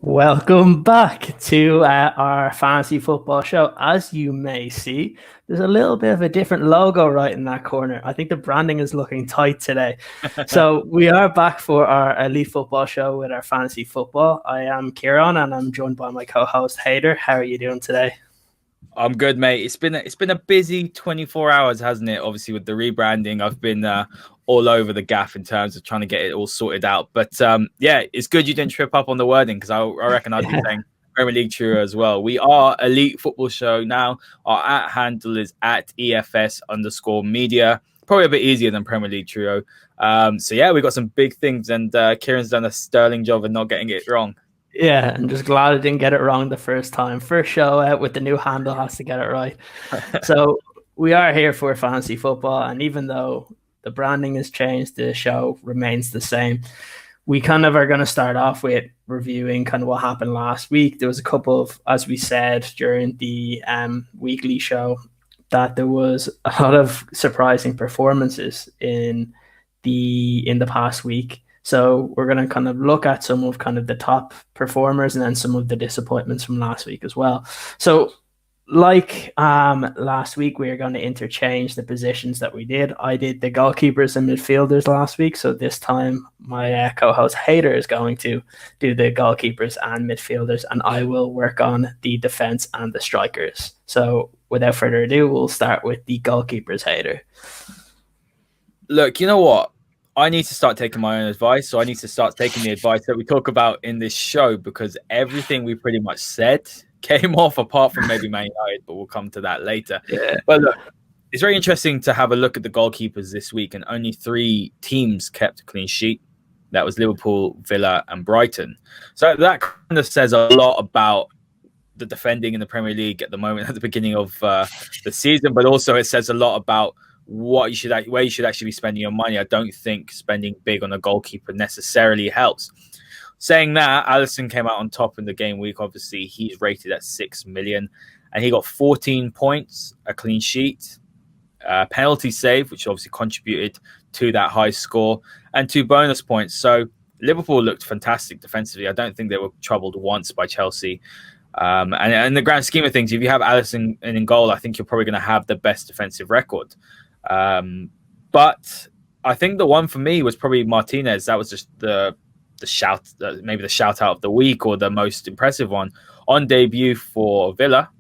Welcome back to our fantasy football show. As you may see, there's a little bit of a different logo right in that corner. I think the branding is looking tight today. So we are back for our elite football show with our fantasy football. I am Ciaran and I'm joined by my co-host Hader. How are you doing today? I'm good, mate. It's been a busy 24 hours, hasn't it? Obviously, with the rebranding, I've been all over the gaff in terms of trying to get it all sorted out. But yeah, it's good you didn't trip up on the wording because I reckon I'd be saying Premier League Trio as well. We are Elite Football Show now. Our handle is at EFS_media. Probably a bit easier than Premier League Trio. So yeah, we got some big things, and Kieran's done a sterling job of not getting it wrong. Yeah, I'm just glad I didn't get it wrong the first time. First show out with the new handle has to get it right. So we are here for fantasy football, and even though the branding has changed, the show remains the same. We kind of are going to start off with reviewing kind of what happened last week. There was a couple of, as we said during the weekly show, that there was a lot of surprising performances in the past week. So we're going to kind of look at some of kind of the top performers and then some of the disappointments from last week as well. So like last week, we are going to interchange the positions that we did. I did the goalkeepers and midfielders last week. So this time my co-host Hader is going to do the goalkeepers and midfielders, and I will work on the defense and the strikers. So without further ado, we'll start with the goalkeepers, Hader. Look, you know what? I need to start taking my own advice. So I need to start taking the advice that we talk about in this show, because everything we pretty much said came off, apart from maybe Man United, but we'll come to that later. Yeah. But look, it's very interesting to have a look at the goalkeepers this week, and only 3 teams kept a clean sheet. That was Liverpool, Villa, and Brighton. So that kind of says a lot about the defending in the Premier League at the moment, at the beginning of the season, but also it says a lot about where you should actually be spending your money. I don't think spending big on a goalkeeper necessarily helps. Saying that, Alisson came out on top in the game week. Obviously, he's rated at 6 million, and he got 14 points, a clean sheet, penalty save, which obviously contributed to that high score, and 2 bonus points. So Liverpool looked fantastic defensively. I don't think they were troubled once by Chelsea. And in the grand scheme of things, if you have Alisson in goal, I think you're probably going to have the best defensive record. But I think the one for me was probably Martinez. That was just the shout, maybe the shout out of the week, or the most impressive one. On debut for Villa,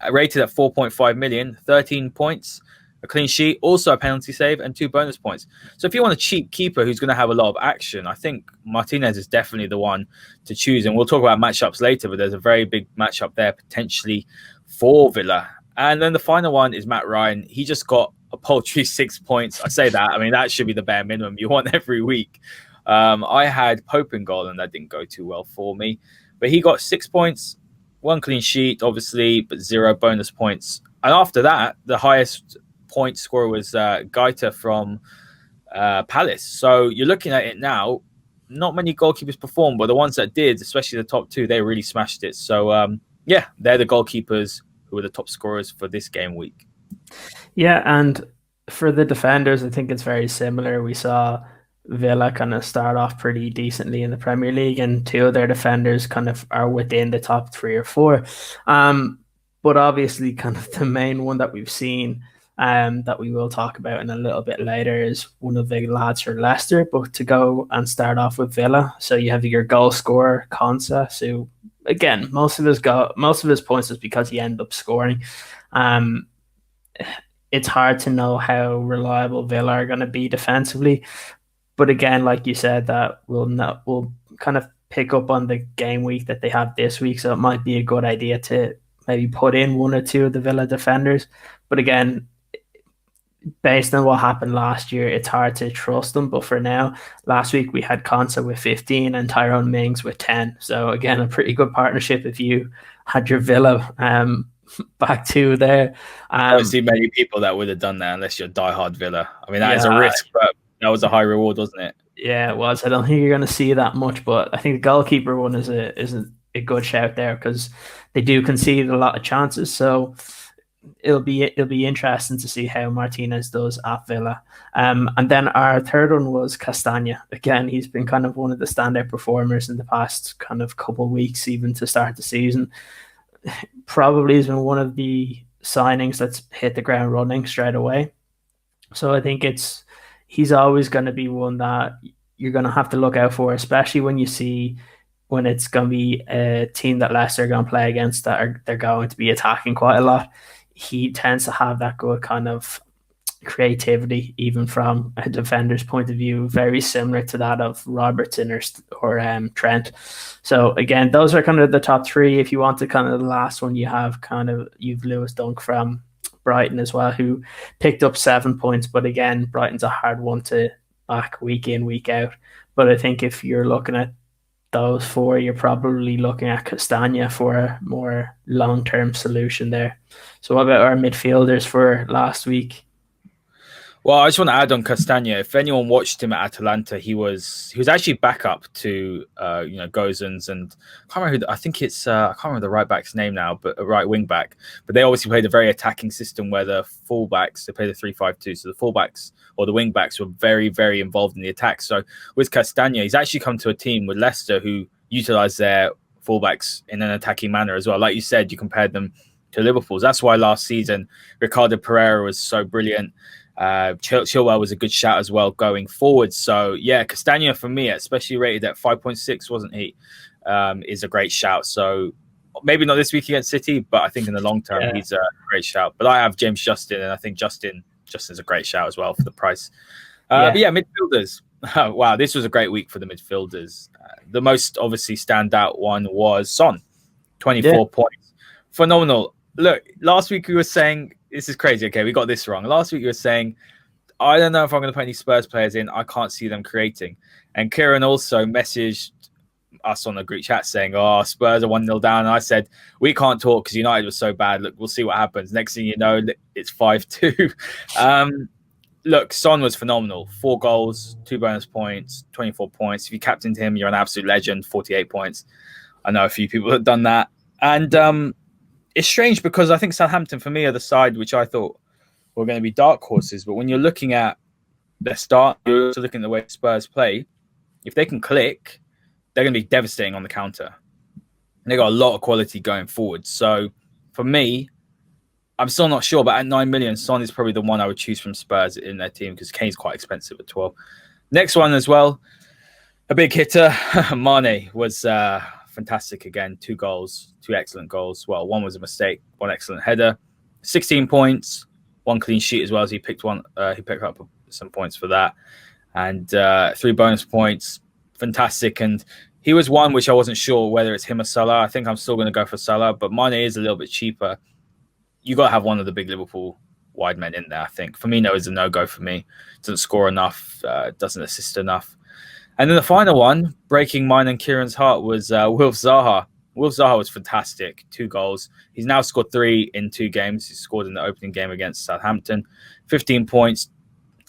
rated at 4.5 million, 13 points, a clean sheet, also a penalty save, and 2 bonus points. So if you want a cheap keeper who's going to have a lot of action, I think Martinez is definitely the one to choose. And we'll talk about matchups later, but there's a very big matchup there potentially for Villa. And then the final one is Matt Ryan. He just got a paltry 6 points. I say that. I mean, that should be the bare minimum you want every week. I had Pope in goal, and that didn't go too well for me. But he got 6 points, 1 clean sheet, obviously, but 0 bonus points. And after that, the highest point scorer was Gaita from Palace. So you're looking at it now, not many goalkeepers performed, but the ones that did, especially the top 2, they really smashed it. So, yeah, they're the goalkeepers who are the top scorers for this game week. Yeah, and for the defenders, I think it's very similar. We saw Villa kind of start off pretty decently in the Premier League, and 2 of their defenders kind of are within the top 3 or 4. But obviously, kind of the main one that we've seen that we will talk about in a little bit later is one of the lads for Leicester. But to go and start off with Villa, so you have your goal scorer Konsa, who again most of his points is because he ended up scoring. It's hard to know how reliable Villa are going to be defensively, but again, like you said, that we'll kind of pick up on the game week that they have this week, so it might be a good idea to maybe put in 1 or 2 of the Villa defenders. But again, based on what happened last year, it's hard to trust them. But for now, last week we had Konsa with 15 and Tyrone Mings with 10. So again, a pretty good partnership if you had your Villa back 2 there. I don't see many people that would have done that unless you're diehard Villa. I mean, that is a risk, but that was a high reward, wasn't it? Yeah, it was. I don't think you're going to see that much, but I think the goalkeeper one is a good shout there, because they do concede a lot of chances. So it'll be interesting to see how Martinez does at Villa. And then our third one was Castagna. Again, he's been kind of one of the standout performers in the past kind of couple of weeks, even to start the season. Probably has been one of the signings that's hit the ground running straight away. So I think he's always going to be one that you're going to have to look out for, especially when you see when it's going to be a team that Leicester are going to play against they're going to be attacking quite a lot. He tends to have that good kind of creativity, even from a defender's point of view, very similar to that of Robertson or Trent. So again, those are kind of the top three. If you want to kind of the last one, you've Lewis Dunk from Brighton as well, who picked up 7 points. But again, Brighton's a hard one to back week in, week out. But I think if you're looking at those four, you're probably looking at Castagna for a more long-term solution there. So what about our midfielders for last week? Well, I just want to add on Castagna. If anyone watched him at Atalanta, he was actually backup to Gozens, and I can't remember I can't remember the right back's name now, but a right wing back. But they obviously played a very attacking system where the fullbacks, they played a 3-5-2, so the fullbacks or the wing backs were very, very involved in the attack. So with Castagna, he's actually come to a team with Leicester who utilised their fullbacks in an attacking manner as well. Like you said, you compared them to Liverpool's. That's why last season Ricardo Pereira was so brilliant. Chilwell was a good shout as well going forward. So yeah, Castagna for me, especially rated at 5.6, wasn't he? Is a great shout. So maybe not this week against City, but I think in the long term he's a great shout. But I have James Justin, and I think Justin's a great shout as well for the price. But yeah, midfielders. Wow, this was a great week for the midfielders. The most obviously standout one was Son, 24 points, phenomenal. Look, last week we were saying. This is crazy. Okay, we got this wrong. Last week you were saying, I don't know if I'm going to put any Spurs players in. I can't see them creating. And Ciaran also messaged us on the group chat saying, Spurs are 1-0 down. And I said, we can't talk because United was so bad. Look, we'll see what happens. Next thing you know, it's 5-2. Look, Son was phenomenal. 4 goals, 2 bonus points, 24 points. If you captained him, you're an absolute legend, 48 points. I know a few people have done that. And it's strange because I think Southampton, for me, are the side which I thought were going to be dark horses. But when you're looking at their start, you're also looking at the way Spurs play. If they can click, they're going to be devastating on the counter. And they got a lot of quality going forward. So for me, I'm still not sure. But at 9 million, Son is probably the one I would choose from Spurs in their team because Kane's quite expensive at 12. Next one as well, a big hitter. Mane was fantastic again. 2 goals, 2 excellent goals. Well, one was a mistake, 1 excellent header. 16 points, 1 clean sheet as well as he picked up some points for that. And 3 bonus points. Fantastic. And he was one which I wasn't sure whether it's him or Salah. I think I'm still going to go for Salah, but Mane is a little bit cheaper. You got to have one of the big Liverpool wide men in there, I think. Firmino is a no-go for me. Doesn't score enough, doesn't assist enough. And then the final one, breaking mine and Ciaran's heart, was Wilf Zaha. Wilf Zaha was fantastic. 2 goals. He's now scored 3 in 2 games. He scored in the opening game against Southampton. 15 points.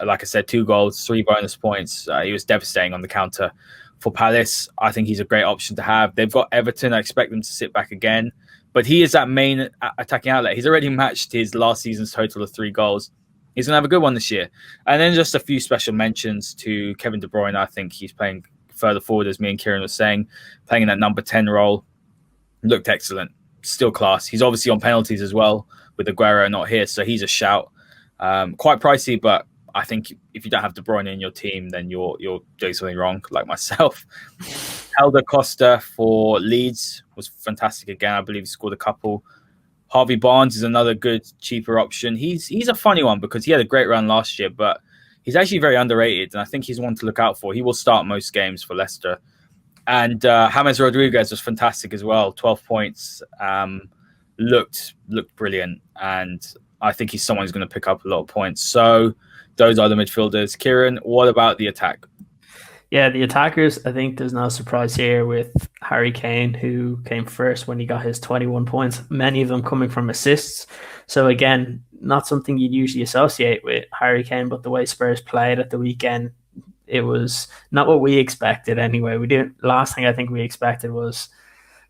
Like I said, 2 goals, 3 bonus points. He was devastating on the counter for Palace. I think he's a great option to have. They've got Everton. I expect them to sit back again. But he is that main attacking outlet. He's already matched his last season's total of 3 goals. He's going to have a good one this year. And then just a few special mentions to Kevin De Bruyne. I think he's playing further forward, as me and Ciaran were saying, playing in that number 10 role. Looked excellent. Still class. He's obviously on penalties as well, with Aguero not here, so he's a shout. Quite pricey, but I think if you don't have De Bruyne in your team, then you're doing something wrong, like myself. Helder Costa for Leeds was fantastic again. I believe he scored a couple. Harvey Barnes is another good, cheaper option. He's a funny one because he had a great run last year, but he's actually very underrated, and I think he's one to look out for. He will start most games for Leicester. And James Rodriguez was fantastic as well. 12 points. Looked brilliant, and I think he's someone who's going to pick up a lot of points. So those are the midfielders. Ciaran, what about the attack? Yeah, the attackers, I think there's no surprise here with Harry Kane, who came first when he got his 21 points, many of them coming from assists. So again, not something you'd usually associate with Harry Kane, but the way Spurs played at the weekend, it was not what we expected anyway. Last thing I think we expected was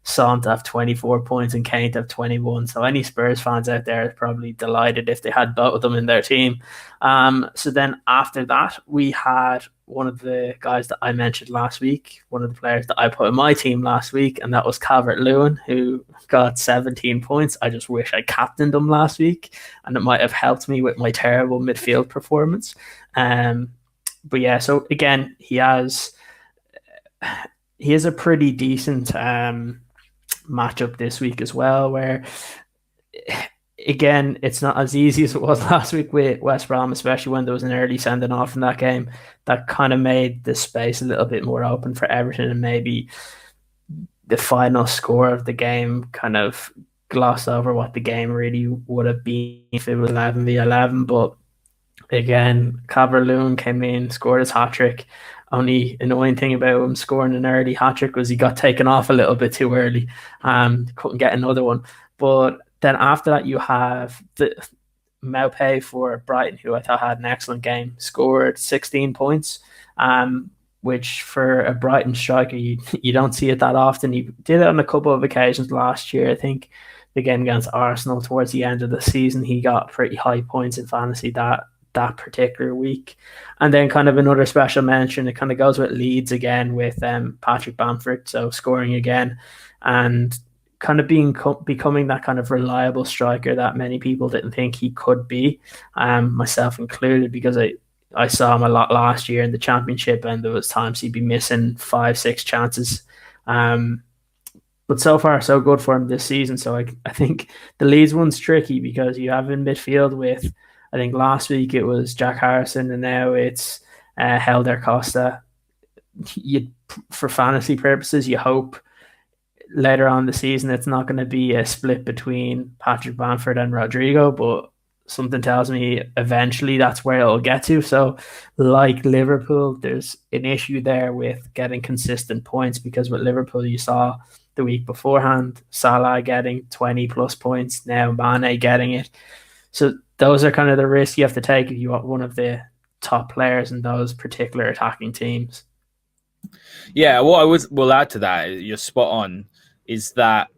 Son to have 24 points and Kane to have 21. So any Spurs fans out there are probably delighted if they had both of them in their team. So then after that, we had one of the guys that I mentioned last week, one of the players that I put in my team last week, and that was Calvert-Lewin, who got 17 points. I just wish I captained him last week, and it might have helped me with my terrible midfield performance. But yeah, so again, he has a pretty decent matchup this week as well, where again, it's not as easy as it was last week with West Brom, especially when there was an early sending off in that game. That kind of made the space a little bit more open for Everton, and maybe the final score of the game kind of glossed over what the game really would have been if it was 11v11. But again, Calvert-Lewin came in, scored his hat-trick. Only annoying thing about him scoring an early hat-trick was he got taken off a little bit too early. Couldn't get another one. But then after that, you have the Maupay for Brighton, who I thought had an excellent game, scored 16 points, which for a Brighton striker, you don't see it that often. He did it on a couple of occasions last year. I think the game against Arsenal towards the end of the season, he got pretty high points in fantasy that particular week. And then kind of another special mention, it kind of goes with Leeds again with Patrick Bamford, so scoring again and kind of becoming that kind of reliable striker that many people didn't think he could be, myself included, because I saw him a lot last year in the Championship, and there was times he'd be missing 5-6 chances. But so far, so good for him this season. So I think the Leeds one's tricky because you have in midfield with, I think last week it was Jack Harrison, and now it's Helder Costa. For fantasy purposes, you hope later on in the season it's not going to be a split between Patrick Bamford and Rodrigo, but something tells me eventually that's where it'll get to. So like Liverpool, there's an issue there with getting consistent points, because with Liverpool you saw the week beforehand Salah getting 20 plus points, now Mane getting it. So those are kind of the risks you have to take if you want one of the top players in those particular attacking teams. Yeah, what I will add to that, you're spot on, is that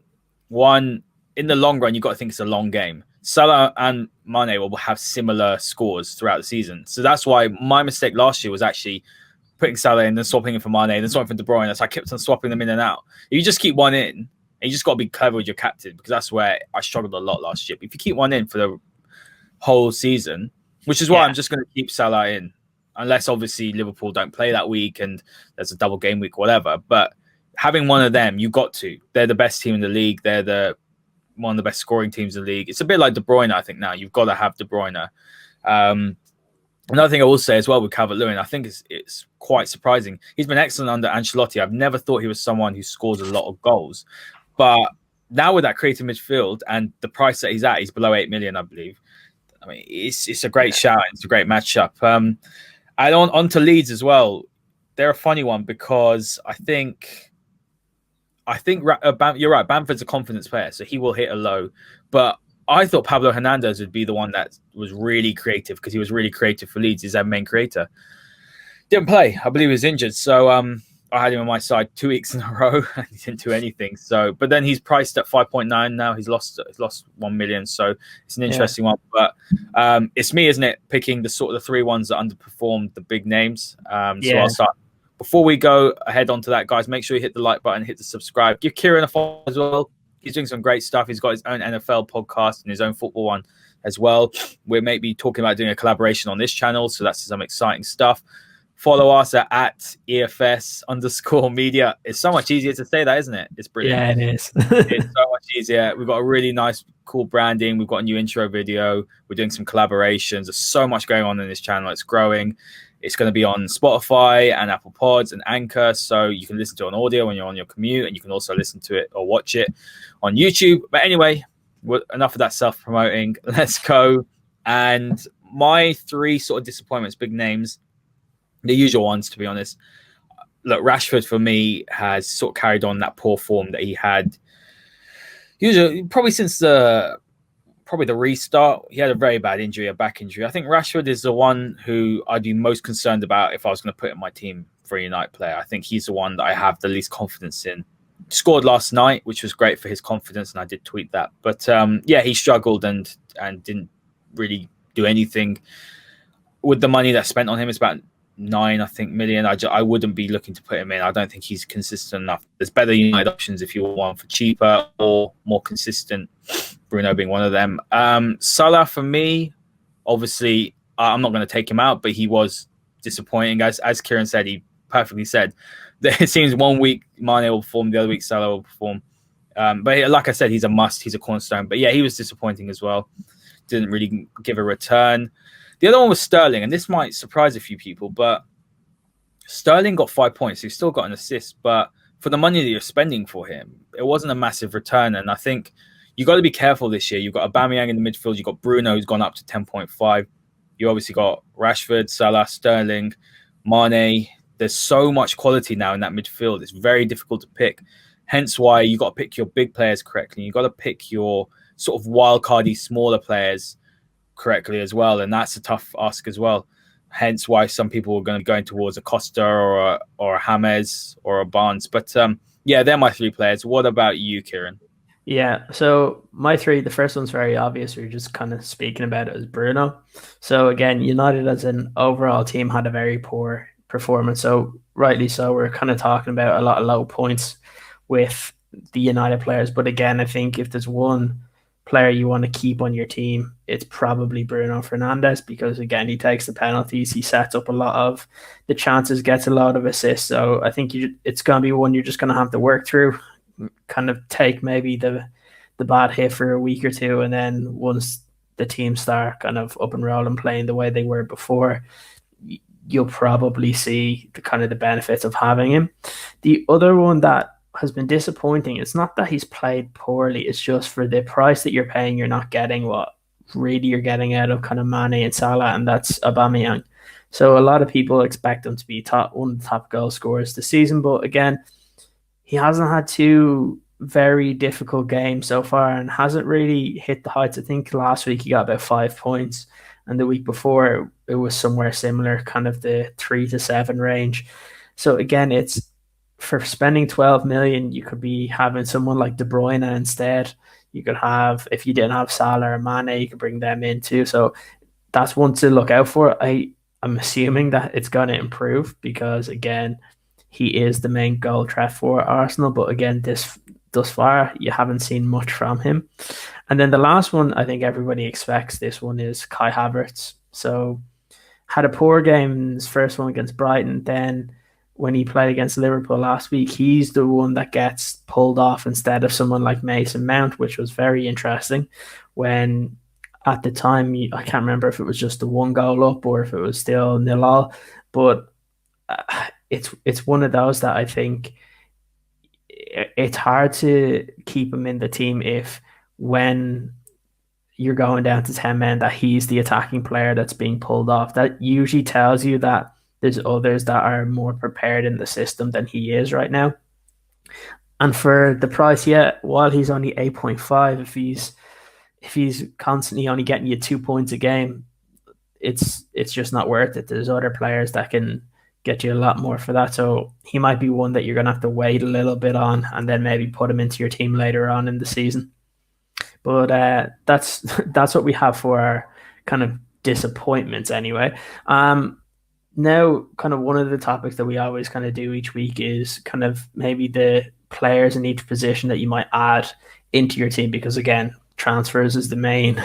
one, in the long run, you've got to think it's a long game. Salah and Mane will have similar scores throughout the season. So that's why my mistake last year was actually putting Salah in, then swapping him for Mane, then swapping for De Bruyne. So I kept on swapping them in and out. If you just keep one in, and you just got to be clever with your captain, because that's where I struggled a lot last year. But if you keep one in for the whole season, which is why I'm just going to keep Salah in, unless obviously Liverpool don't play that week and there's a double game week, whatever. But having one of them, you got to. They're the best team in the league. They're one of the best scoring teams in the league. It's a bit like De Bruyne, I think, now. You've got to have De Bruyne. Another thing I will say as well with Calvert-Lewin, I think it's quite surprising. He's been excellent under Ancelotti. I've never thought he was someone who scores a lot of goals. But now with that creative midfield and the price that he's at, he's below 8 million, I believe. I mean, it's a great shout. It's a great matchup. And on to Leeds as well. They're a funny one because I think you're right. Bamford's a confidence player, so he will hit a low. But I thought Pablo Hernandez would be the one that was really creative, because he was really creative for Leeds. He's their main creator. Didn't play. I believe he was injured. So I had him on my side 2 weeks in a row and he didn't do anything. So, but then he's priced at 5.9 now. He's lost 1 million. So it's an interesting one. But it's me, isn't it, picking the sort of the three ones that underperformed the big names. So I'll start. Before we go ahead onto that, guys, make sure you hit the like button, hit the subscribe. Give Ciaran a follow as well. He's doing some great stuff. He's got his own NFL podcast and his own football one as well. We're maybe talking about doing a collaboration on this channel. So that's some exciting stuff. Follow us at EFS_media. It's so much easier to say that, isn't it? It's brilliant. Yeah, it is. It's so much easier. We've got a really nice, cool branding. We've got a new intro video. We're doing some collaborations. There's so much going on in this channel. It's growing. It's going to be on Spotify and Apple Pods and Anchor, so you can listen to it on audio when you're on your commute, and you can also listen to it or watch it on YouTube. But anyway, enough of that self-promoting. Let's go. And my three sort of disappointments, big names, the usual ones, to be honest. Look, Rashford for me has sort of carried on that poor form that he had usually probably since the restart. He had a very bad injury, a back injury. I think Rashford is the one who I'd be most concerned about if I was going to put in my team for a United player. I think he's the one that I have the least confidence in. Scored last night, which was great for his confidence, and I did tweet that. But yeah, he struggled and didn't really do anything with the money that's spent on him. It's about 9, I think, million. I wouldn't be looking to put him in. I don't think he's consistent enough. There's better United options if you want one for cheaper or more consistent. Bruno being one of them. Salah for me, obviously, I'm not going to take him out, but he was disappointing. As Ciaran said, he perfectly said that it seems one week Mane will perform, the other week Salah will perform. But like I said, he's a must. He's a cornerstone. But yeah, he was disappointing as well. Didn't really give a return. The other one was Sterling, and this might surprise a few people, but Sterling got 5 points. He's still got an assist, but for the money that you're spending for him, it wasn't a massive return. And I think you got to be careful this year. You've got Aubameyang in the midfield. You've got Bruno, who's gone up to 10.5. You obviously got Rashford, Salah, Sterling, Mane. There's so much quality now in that midfield. It's very difficult to pick. Hence why you got to pick your big players correctly. You got to pick your sort of wildcardy smaller players correctly as well, and that's a tough ask as well. Hence why some people are going to be going towards a Costa or a James or a Barnes. But yeah, they're my 3 players. What about you, Ciaran? Yeah, so my 3, the first one's very obvious. We are just kind of speaking about it as Bruno. So again, United as an overall team had a very poor performance. So rightly so, we're kind of talking about a lot of low points with the United players. But again, I think if there's one player you want to keep on your team, it's probably Bruno Fernandes, because again, he takes the penalties, he sets up a lot of the chances, gets a lot of assists. So I think it's going to be one you're just going to have to work through, kind of take maybe the bad hit for a week or two, and then once the team start kind of up and rolling, playing the way they were before, you'll probably see the kind of the benefits of having him. The other one that has been disappointing, it's not that he's played poorly, it's just for the price that you're paying, you're not getting what really you're getting out of kind of Mane and Salah, and that's Aubameyang. So a lot of people expect him to be one of the top goal scorers this season, but again, he hasn't had 2 very difficult games so far and hasn't really hit the heights. I think last week he got about 5 points, and the week before it was somewhere similar, kind of the 3 to 7 range. So again, it's for spending 12 million, you could be having someone like De Bruyne instead. You could have, if you didn't have Salah or Mane, you could bring them in too. So that's one to look out for. I'm assuming that it's going to improve, because again, he is the main goal threat for Arsenal. But again, thus far, you haven't seen much from him. And then the last one, I think everybody expects this one, is Kai Havertz. So had a poor game in his first one against Brighton. Then when he played against Liverpool last week, he's the one that gets pulled off instead of someone like Mason Mount, which was very interesting. When at the time, I can't remember if it was just the 1 goal up or if it was still 0-0, but it's one of those that I think it's hard to keep him in the team if, when you're going down to 10 men, that he's the attacking player that's being pulled off. That usually tells you that there's others that are more prepared in the system than he is right now. And for the price, yeah, while he's only 8.5, if he's constantly only getting you 2 points a game, it's just not worth it. There's other players that can get you a lot more for that. So he might be one that you're going to have to wait a little bit on, and then maybe put him into your team later on in the season. But that's what we have for our kind of disappointments anyway. Now, kind of one of the topics that we always kind of do each week is kind of maybe the players in each position that you might add into your team, because again, transfers is the main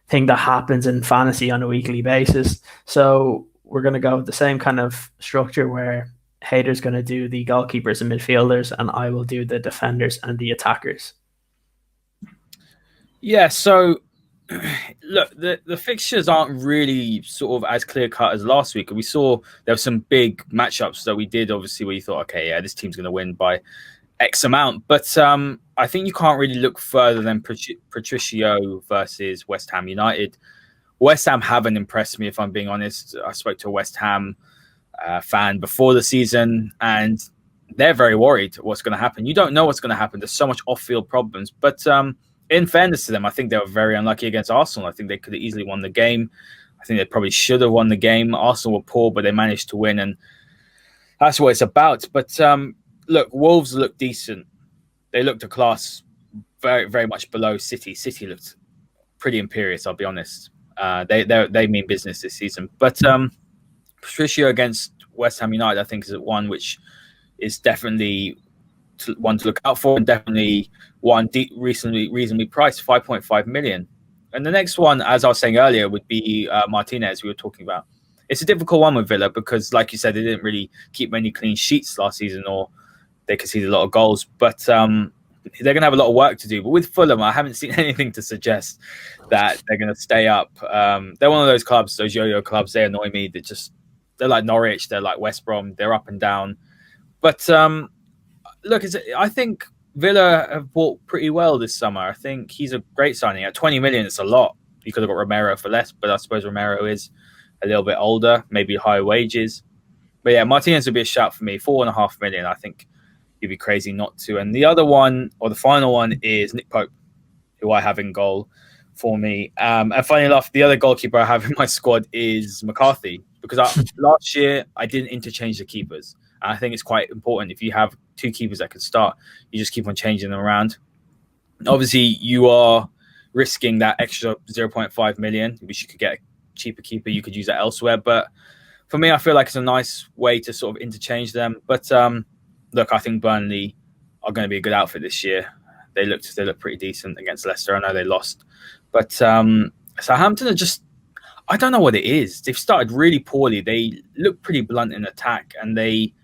thing that happens in fantasy on a weekly basis. So we're going to go with the same kind of structure where Hader's going to do the goalkeepers and midfielders, and I will do the defenders and the attackers. Yeah, so look, the fixtures aren't really sort of as clear cut as last week. We saw there were some big matchups that we did, obviously, where you thought, okay, yeah, this team's going to win by X amount. But I think you can't really look further than Patricio versus West Ham United. West Ham haven't impressed me, if I'm being honest. I spoke to a West Ham fan before the season, and they're very worried what's going to happen. You don't know what's going to happen. There's so much off-field problems. But in fairness to them, I think they were very unlucky against Arsenal. I think they could have easily won the game. I think they probably should have won the game. Arsenal were poor, but they managed to win, and that's what it's about. But look, Wolves look decent. they looked a class very, very much below City. City looked pretty imperious, I'll be honest. They mean business this season. But Patricio against West Ham United, I think, is one which is definitely one to look out for, and definitely one reasonably priced, 5.5 million. And the next one, as I was saying earlier, would be Martinez. We were talking about. It's a difficult one with Villa because, like you said, they didn't really keep many clean sheets last season, or they conceded a lot of goals. But they're going to have a lot of work to do. But with Fulham, I haven't seen anything to suggest that they're going to stay up. They're one of those clubs, those yo-yo clubs. They annoy me. They're like Norwich. They're like West Brom. They're up and down. But look, I think Villa have bought pretty well this summer. I think he's a great signing. At 20 million, it's a lot. You could have got Romero for less, but I suppose Romero is a little bit older, maybe higher wages. But yeah, Martinez would be a shout for me. 4.5 million. I think you'd be crazy not to. And the other one, or the final one, is Nick Pope, who I have in goal for me. And funny enough, the other goalkeeper I have in my squad is McCarthy, because last year I didn't interchange the keepers. And I think it's quite important. If you have two keepers that could start, you just keep on changing them around. Obviously, you are risking that extra 0.5 million. Wish you could get a cheaper keeper. You could use that elsewhere. But for me, I feel like it's a nice way to sort of interchange them. But look, I think Burnley are going to be a good outfit this year. They look pretty decent against Leicester. I know they lost. But Southampton are just, I don't know what it is. They've started really poorly. They look pretty blunt in attack, and they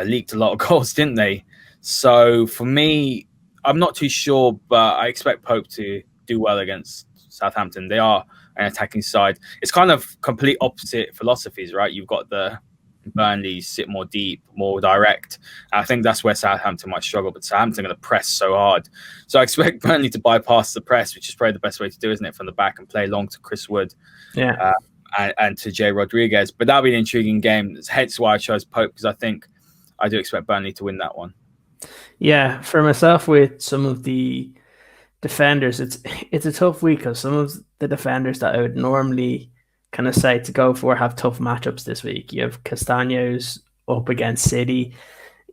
leaked a lot of goals, didn't they? So for me, I'm not too sure, but I expect Pope to do well against Southampton. They are an attacking side. It's kind of complete opposite philosophies, right? You've got the Burnley sit more deep, more direct. I think that's where Southampton might struggle, but Southampton are going to press so hard. So I expect Burnley to bypass the press, which is probably the best way to do, isn't it? From the back and play long to Chris Wood. Yeah. And to Jay Rodriguez. But that'll be an intriguing game. Hence why I chose Pope, because I think I do expect Burnley to win that one. Yeah, for myself, with some of the defenders, it's a tough week because some of the defenders that I would normally kind of say to go for have tough matchups this week. You have Castaños up against City.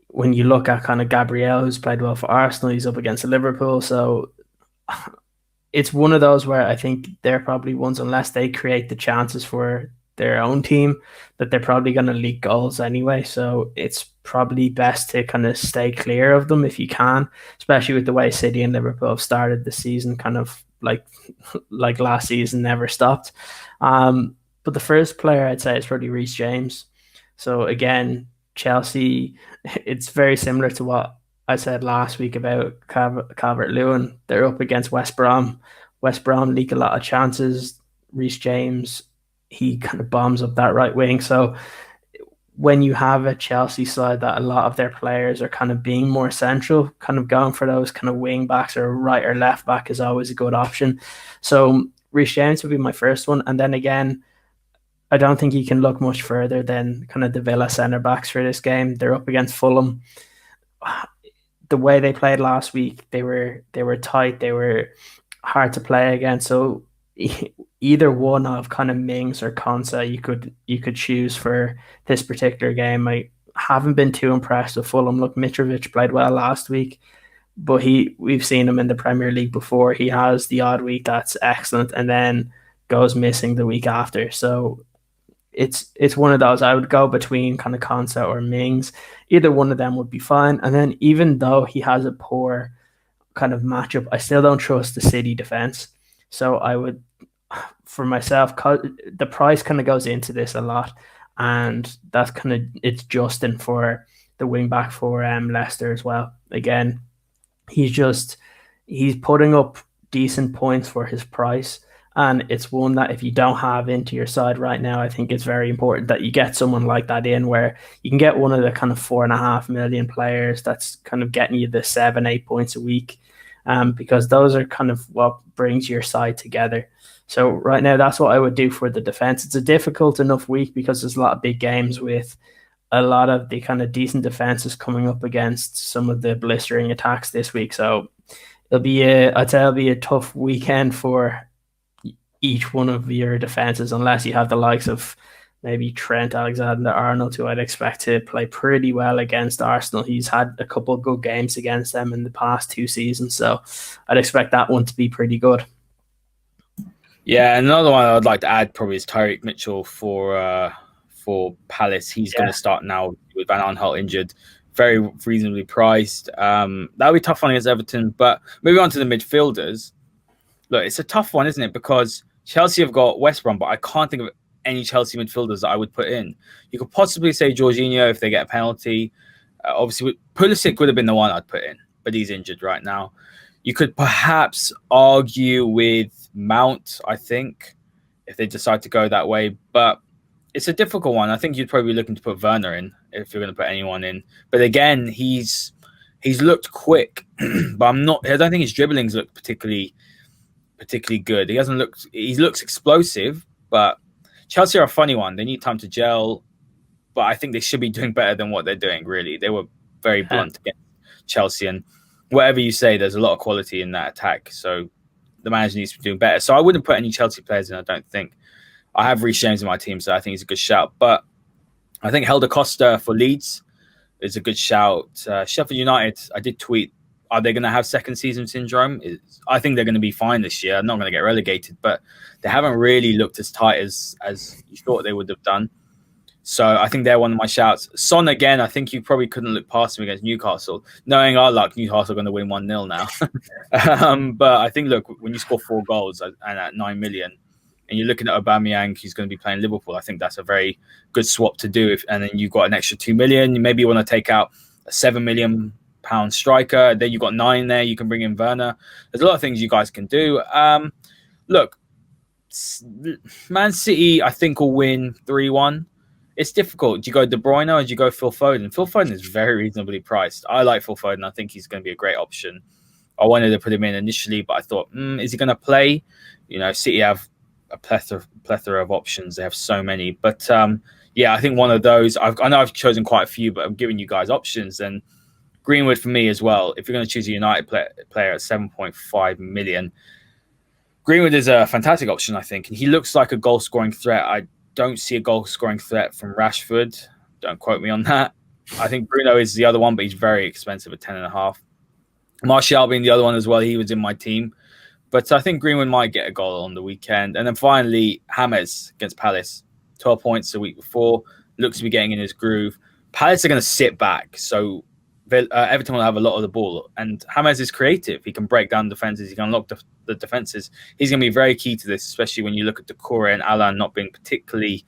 When you look at kind of Gabriel, who's played well for Arsenal, he's up against Liverpool. So it's one of those where I think they're probably ones, unless they create the chances for their own team, that they're probably going to leak goals anyway. So it's probably best to kind of stay clear of them if you can, especially with the way City and Liverpool have started the season, kind of like last season never stopped. But the first player I'd say is probably Reece James. So again, Chelsea, it's very similar to what I said last week about Calvert-Lewin. They're up against West Brom. West Brom leak a lot of chances. Reece James, he kind of bombs up that right wing. So when you have a Chelsea side that a lot of their players are kind of being more central, kind of going for those kind of wing backs, or right or left back is always a good option. So Reece James would be my first one. And then again, I don't think you can look much further than kind of the Villa centre backs for this game. They're up against Fulham. The way they played last week, they were tight. They were hard to play against. So either one of kind of Mings or Konsa you could choose for this particular game. I haven't been too impressed with Fulham. Look, Mitrovic played well last week, but we've seen him in the Premier League before. He has the odd week that's excellent and then goes missing the week after. So it's one of those. I would go between kind of Konsa or Mings. Either one of them would be fine. And then even though he has a poor kind of matchup, I still don't trust the City defense. So I would, for myself, the price kind of goes into this a lot, and that's kind of, it's Justin for the wing back for Leicester as well. Again, he's putting up decent points for his price, and it's one that if you don't have into your side right now, I think it's very important that you get someone like that in, where you can get one of the kind of 4.5 million players that's kind of getting you the 7-8 points a week. Because those are kind of what brings your side together. So right now, that's what I would do for the defense. It's a difficult enough week because there's a lot of big games with a lot of the kind of decent defenses coming up against some of the blistering attacks this week. So I'd say it'll be a tough weekend for each one of your defenses, unless you have the likes of maybe Trent Alexander-Arnold, who I'd expect to play pretty well against Arsenal. He's had a couple of good games against them in the past 2 seasons, so I'd expect that one to be pretty good. Yeah, another one I'd like to add probably is Tyreek Mitchell for Palace. He's going to start now with Van Aanholt injured. Very reasonably priced. That'll be a tough one against Everton. But moving on to the midfielders, look, it's a tough one, isn't it? Because Chelsea have got West Brom, but I can't think of any Chelsea midfielders that I would put in. You could possibly say Jorginho if they get a penalty. Obviously, Pulisic would have been the one I'd put in, but he's injured right now. You could perhaps argue with Mount, I think, if they decide to go that way. But it's a difficult one. I think you'd probably be looking to put Werner in if you're going to put anyone in. But again, he's looked quick, but I don't think his dribbling's looked particularly good. He looks explosive, but Chelsea are a funny one. They need time to gel, but I think they should be doing better than what they're doing, really. They were very blunt against Chelsea, and whatever you say, there's a lot of quality in that attack. So the manager needs to be doing better. So I wouldn't put any Chelsea players in, I don't think. I have Reece James in my team, so I think he's a good shout. But I think Helder Costa for Leeds is a good shout. Sheffield United, I did tweet, are they going to have second season syndrome? I think they're going to be fine this year. I'm not going to get relegated, but they haven't really looked as tight as you thought they would have done. So I think they're one of my shouts. Son, again, I think you probably couldn't look past him against Newcastle. Knowing our luck, Newcastle are going to win 1-0 now. But I think, look, when you score 4 goals and at 9 million, and you're looking at Aubameyang, who's going to be playing Liverpool, I think that's a very good swap to do. And then you've got an extra 2 million. Maybe you want to take out a £7 million striker. Then you've got 9 there. You can bring in Werner. There's a lot of things you guys can do. Look, Man City, I think, will win 3-1. It's difficult. Do you go De Bruyne or do you go Phil Foden? Phil Foden is very reasonably priced. I like Phil Foden. I think he's going to be a great option. I wanted to put him in initially, but I thought, is he going to play? City have a plethora of options. They have so many. But I think one of those, I know I've chosen quite a few, but I'm giving you guys options. And Greenwood for me as well. If you're going to choose a United player at 7.5 million, Greenwood is a fantastic option, I think. And he looks like a goal-scoring threat. I don't see a goal-scoring threat from Rashford. Don't quote me on that. I think Bruno is the other one, but he's very expensive at 10.5. Martial being the other one as well. He was in my team. But I think Greenwood might get a goal on the weekend. And then finally, James against Palace. 12 points the week before. Looks to be getting in his groove. Palace are going to sit back. So Everton will have a lot of the ball. And James is creative. He can break down defenses. He can unlock the defenses. He's going to be very key to this, especially when you look at Decore and Alan not being particularly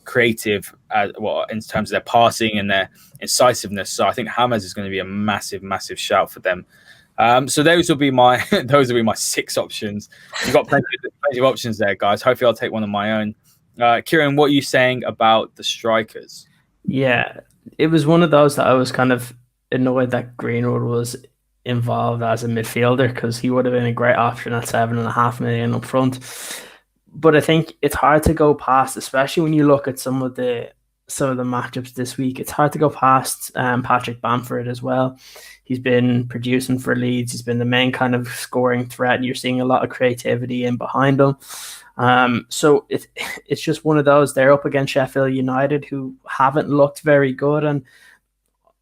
creative in terms of their passing and their incisiveness. So I think James is going to be a massive, massive shout for them. So those will be my 6 options. You've got plenty of options there, guys. Hopefully I'll take one of my own. Ciaran, what are you saying about the strikers? Yeah, it was one of those that I was kind of annoyed that Greenwood was involved as a midfielder, because he would have been a great option at 7.5 million up front. But I think it's hard to go past, especially when you look at some of the matchups this week. It's hard to go past Patrick Bamford as well. He's been producing for Leeds. He's been the main kind of scoring threat, and you're seeing a lot of creativity in behind him. So it's just one of those. They're up against Sheffield United, who haven't looked very good, and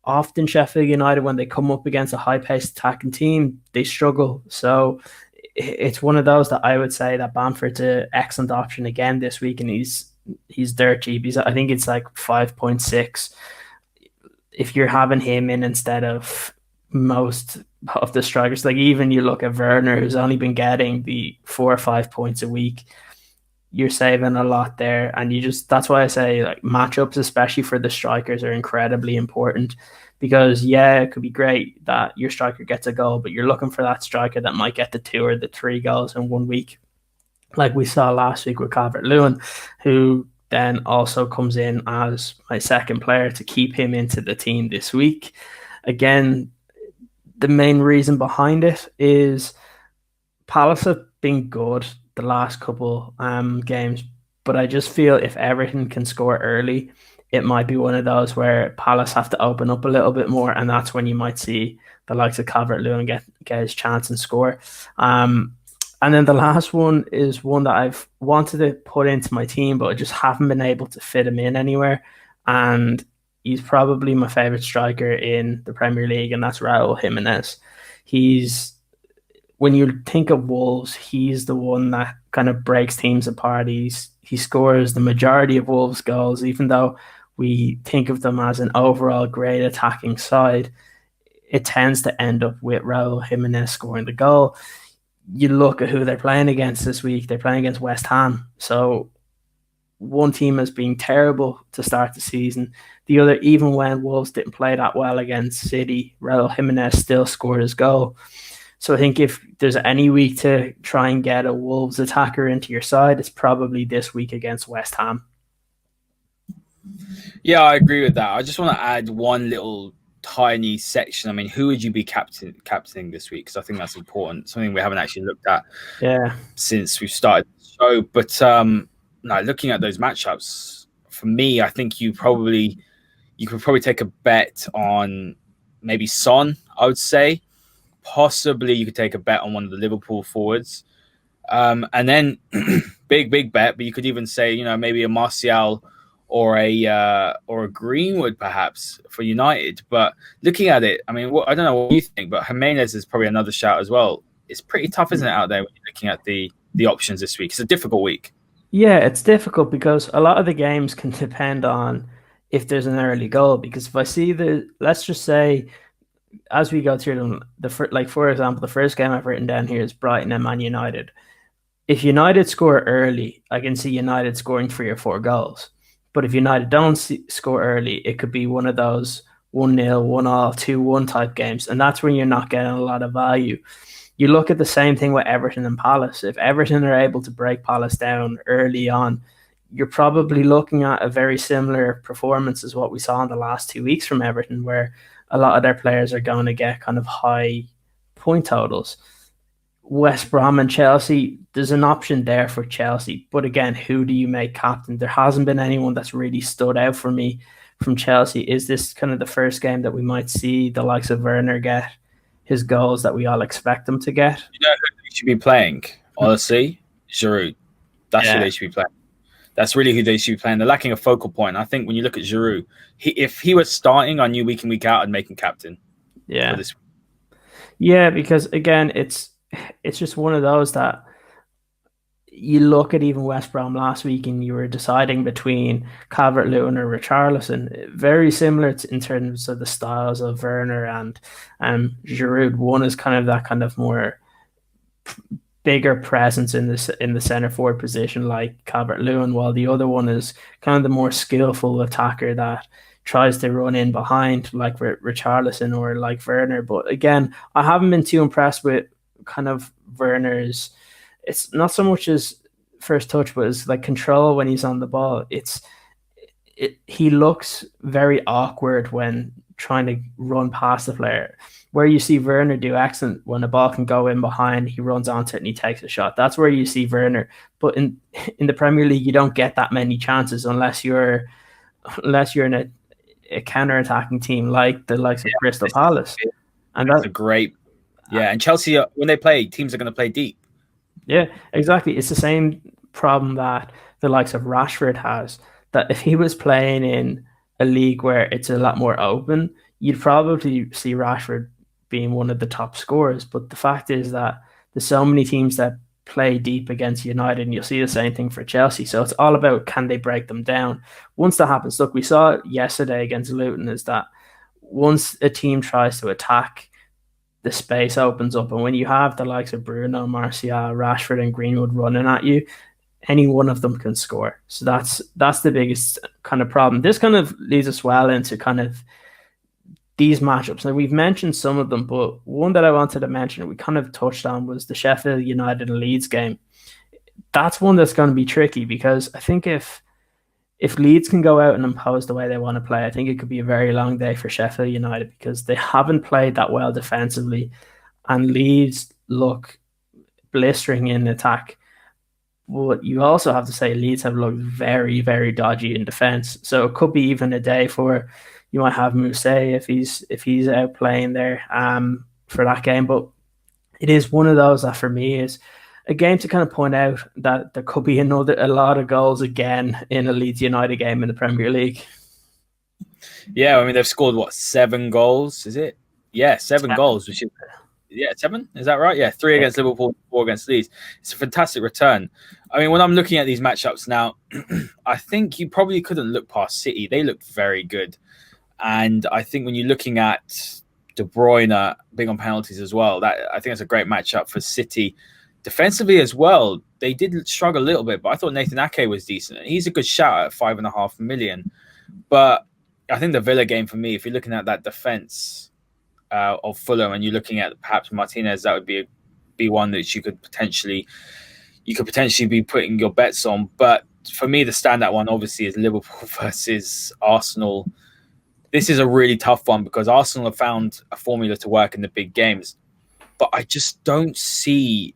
often Sheffield United, when they come up against a high-paced attacking team, they struggle. So it's one of those that I would say that Bamford's an excellent option again this week, and he's dirt cheap. I think it's like 5.6. If you're having him in instead of most of the strikers, like even you look at Werner, who's only been getting the 4 or 5 points a week, you're saving a lot there. And that's why I say, like, matchups, especially for the strikers, are incredibly important, because it could be great that your striker gets a goal, but you're looking for that striker that might get the 2 or the 3 goals in 1 week, like we saw last week with Calvert-Lewin, who then also comes in as my second player to keep him into the team this week. Again, the main reason behind it is Palace have been good the last couple games, but I just feel if Everton can score early, it might be one of those where Palace have to open up a little bit more, and that's when you might see the likes of Calvert-Lewin get his chance and score. And then the last one is one that I've wanted to put into my team, but I just haven't been able to fit him in anywhere. And he's probably my favorite striker in the Premier League, and that's Raul Jimenez. He's When you think of Wolves, he's the one that kind of breaks teams apart. He scores the majority of Wolves' goals, even though we think of them as an overall great attacking side. It tends to end up with Raul Jimenez scoring the goal. You look at who they're playing against this week. They're playing against West Ham. So one team has been terrible to start the season. The other, even when Wolves didn't play that well against City, Raul Jimenez still scored his goal. So I think if there's any week to try and get a Wolves attacker into your side, it's probably this week against West Ham. Yeah, I agree with that. I just want to add one little tiny section. I mean, who would you be captaining this week? Because I think that's important. Something we haven't actually looked at since we've started the show. But no, looking at those matchups, for me, I think you could probably take a bet on maybe Son, I would say. Possibly you could take a bet on one of the Liverpool forwards. And then big bet, but you could even say, maybe a Martial or a Greenwood perhaps for United. But looking at it, I mean, I don't know what you think, but Jimenez is probably another shout as well. It's pretty tough, isn't it, out there when you're looking at the options this week? It's a difficult week. Yeah, it's difficult because a lot of the games can depend on if there's an early goal. Because if I see let's just say, as we go through them, for example, the first game I've written down here is Brighton and Man United. If United score early, I can see United scoring 3 or 4 goals. But if United don't score early, it could be one of those 1-0, 1-1, 2-1 type games. And that's when you're not getting a lot of value. You look at the same thing with Everton and Palace. If Everton are able to break Palace down early on, you're probably looking at a very similar performance as what we saw in the last 2 weeks from Everton, where a lot of their players are going to get kind of high point totals. West Brom and Chelsea, there's an option there for Chelsea. But again, who do you make captain? There hasn't been anyone that's really stood out for me from Chelsea. Is this kind of the first game that we might see the likes of Werner get his goals that we all expect them to get? You know who they should be playing, honestly? Giroud. That's who they should be playing. That's really who they should be playing. They're lacking a focal point. I think when you look at Giroud, if he was starting, I knew week in, week out, I'd make him captain. Yeah. Yeah, because again, it's just one of those that you look at even West Brom last week and you were deciding between Calvert-Lewin or Richarlison. Very similar in terms of the styles of Werner and Giroud. One is kind of that kind of more bigger presence in the center forward position like Calvert-Lewin, while the other one is kind of the more skillful attacker that tries to run in behind like Richarlison or like Werner. But again, I haven't been too impressed with kind of Werner's. It's not so much as first touch, but it's like control when he's on the ball. He looks very awkward when trying to run past the player. Where you see Werner do excellent when the ball can go in behind, he runs onto it and he takes a shot. That's where you see Werner. But in the Premier League, you don't get that many chances unless you're in a counter-attacking team like the likes of Crystal Palace. And that's a great. Yeah, and Chelsea, when they play, teams are going to play deep. Yeah, exactly. It's the same problem that the likes of Rashford has, that if he was playing in a league where it's a lot more open, you'd probably see Rashford being one of the top scorers. But the fact is that there's so many teams that play deep against United, and you'll see the same thing for Chelsea. So it's all about, can they break them down? Once that happens, look, we saw it yesterday against Luton, is that once a team tries to attack, the space opens up. And when you have the likes of Bruno, Martial, Rashford and Greenwood running at you, any one of them can score. So that's the biggest kind of problem. This kind of leads us well into kind of these matchups. Now, we've mentioned some of them, but one that I wanted to mention, we kind of touched on, was the Sheffield United and Leeds game. That's one that's going to be tricky, because I think if Leeds can go out and impose the way they want to play, I think it could be a very long day for Sheffield United, because they haven't played that well defensively, and Leeds look blistering in attack. But you also have to say Leeds have looked very, very dodgy in defence. So it could be even a day for, you might have Mousset if he's out playing there for that game. But it is one of those that for me is, a game to kind of point out that there could be a lot of goals again in a Leeds United game in the Premier League. Yeah, I mean they've scored what 7 goals? Is it? Yeah, 7 goals, which is 7. Is that right? Yeah, 3 against Liverpool, 4 against Leeds. It's a fantastic return. I mean, when I'm looking at these matchups now, I think you probably couldn't look past City. They looked very good, and I think when you're looking at De Bruyne big on penalties as well, that I think that's a great matchup for City. Defensively as well, they did struggle a little bit, but I thought Nathan Ake was decent. And he's a good shout at 5.5 million. But I think the Villa game for me, if you're looking at that defense of Fulham and you're looking at perhaps Martinez, that would be one that you could potentially be putting your bets on. But for me, the standout one obviously is Liverpool versus Arsenal. This is a really tough one because Arsenal have found a formula to work in the big games, but I just don't see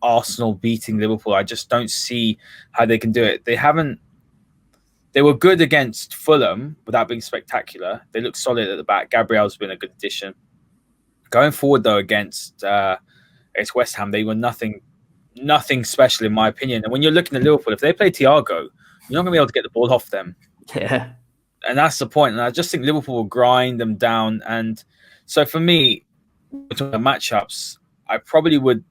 Arsenal beating Liverpool. I just don't see how they can do it. They were good against Fulham without being spectacular. They look solid at the back. Gabriel's been a good addition. Going forward though against West Ham, they were nothing special in my opinion. And when you're looking at Liverpool, if they play Thiago, you're not going to be able to get the ball off them. Yeah. And that's the point. And I just think Liverpool will grind them down. And so for me, talking about matchups, I probably would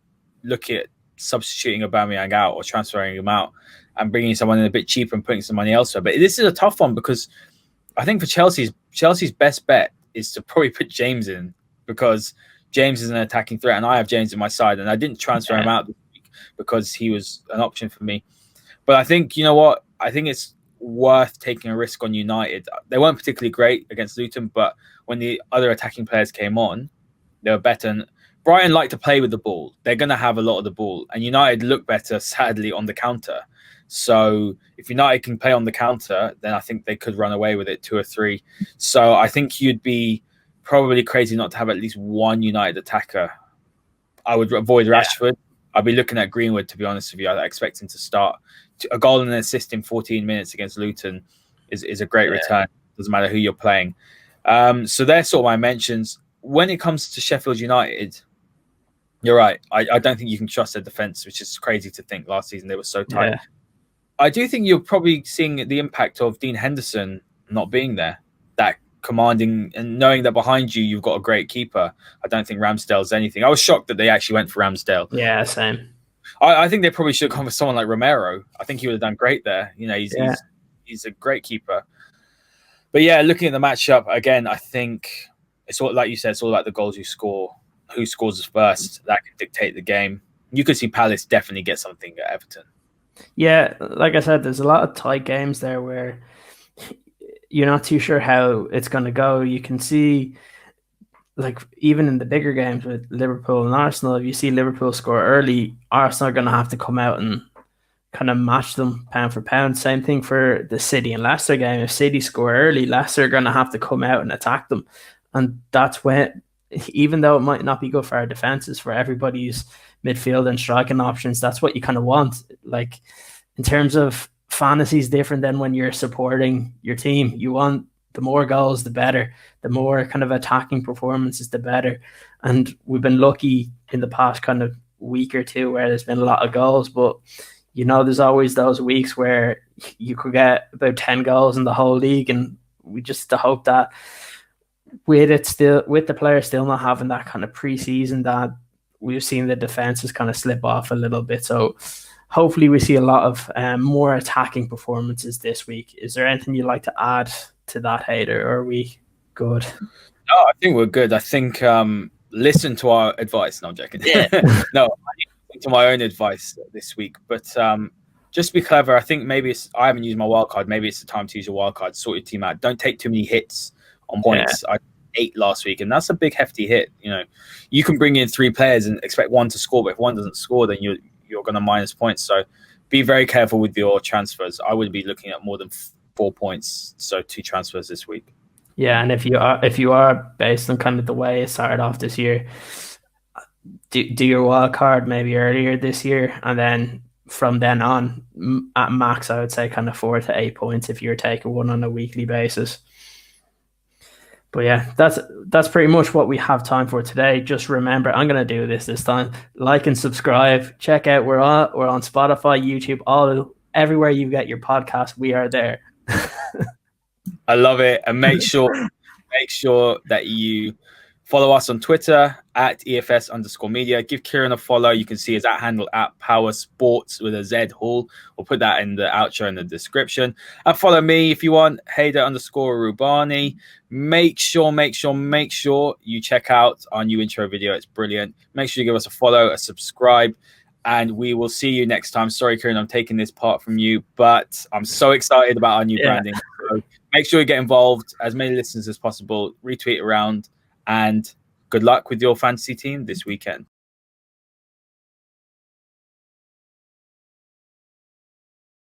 look at substituting Aubameyang out or transferring him out and bringing someone in a bit cheaper and putting some money elsewhere. But this is a tough one because I think for Chelsea's best bet is to probably put James in because James is an attacking threat and I have James in my side and I didn't transfer him out this week because he was an option for me. But I think, you know what? I think it's worth taking a risk on United. They weren't particularly great against Luton, but when the other attacking players came on, they were better. And Brighton like to play with the ball. They're going to have a lot of the ball. And United look better, sadly, on the counter. So if United can play on the counter, then I think they could run away with it 2 or 3. So I think you'd be probably crazy not to have at least one United attacker. I would avoid Rashford. I'd be looking at Greenwood, to be honest with you. I expect him to start. A goal and an assist in 14 minutes against Luton is a great return. Doesn't matter who you're playing. So they're sort of my mentions. When it comes to Sheffield United, you're right. I don't think you can trust their defence, which is crazy to think. Last season they were so tight. Yeah. I do think you're probably seeing the impact of Dean Henderson not being there. That commanding and knowing that behind you, you've got a great keeper. I don't think Ramsdale's anything. I was shocked that they actually went for Ramsdale. Yeah, same. I think they probably should have gone with someone like Romero. I think he would have done great there. You know, he's a great keeper. But yeah, looking at the matchup again, I think it's all like you said. It's all about the goals you score. Who scores first? That can dictate the game. You could see Palace definitely get something at Everton. Yeah, like I said, there's a lot of tight games there where you're not too sure how it's going to go. You can see, like, even in the bigger games with Liverpool and Arsenal, if you see Liverpool score early, Arsenal are going to have to come out and kind of match them pound for pound. Same thing for the City and Leicester game. If City score early, Leicester are going to have to come out and attack them. And that's when, even though it might not be good for our defenses, for everybody's midfield and striking options, that's what you kind of want. Like, in terms of fantasy is different than when you're supporting your team. You want the more goals, the better. The more kind of attacking performances, the better. And we've been lucky in the past kind of week or two where there's been a lot of goals, but you know, there's always those weeks where you could get about 10 goals in the whole league, and we just hope that with the players still not having that kind of preseason, that we've seen the defenses kind of slip off a little bit. So hopefully we see a lot of more attacking performances this week. Is there anything you'd like to add to that, Hader, or are we good? No, I think we're good. I think listen to our advice. No, I'm joking. Yeah. No, to my own advice this week, but just be clever. I think maybe I haven't used my wild card. Maybe it's the time to use your wild card. Sort your team out. Don't take too many hits on points. Yeah. I 8 last week, and that's a big hefty hit. You know, you can bring in 3 players and expect one to score, but if one doesn't score, then you're going to minus points. So be very careful with your transfers. I would be looking at more than 4 points. So 2 transfers this week. Yeah, and if you are based on kind of the way it started off this year, do your wild card maybe earlier this year, and then from then on, at max, I would say kind of 4 to 8 points if you're taking one on a weekly basis. But yeah, that's pretty much what we have time for today. Just remember, I'm gonna do this time. Like and subscribe. Check out we're on Spotify, YouTube, all everywhere you get your podcast. We are there. I love it, and make sure that you follow us on Twitter at EFS_media. Give Ciaran a follow. You can see his @handle at Power Sports with a Z Hall. We'll put that in the outro in the description. And follow me if you want, Hader_Rubani. Make sure you check out our new intro video. It's brilliant. Make sure you give us a follow, a subscribe, and we will see you next time. Sorry, Ciaran, I'm taking this part from you, but I'm so excited about our new branding. So make sure you get involved, as many listeners as possible, retweet around, and good luck with your fantasy team this weekend.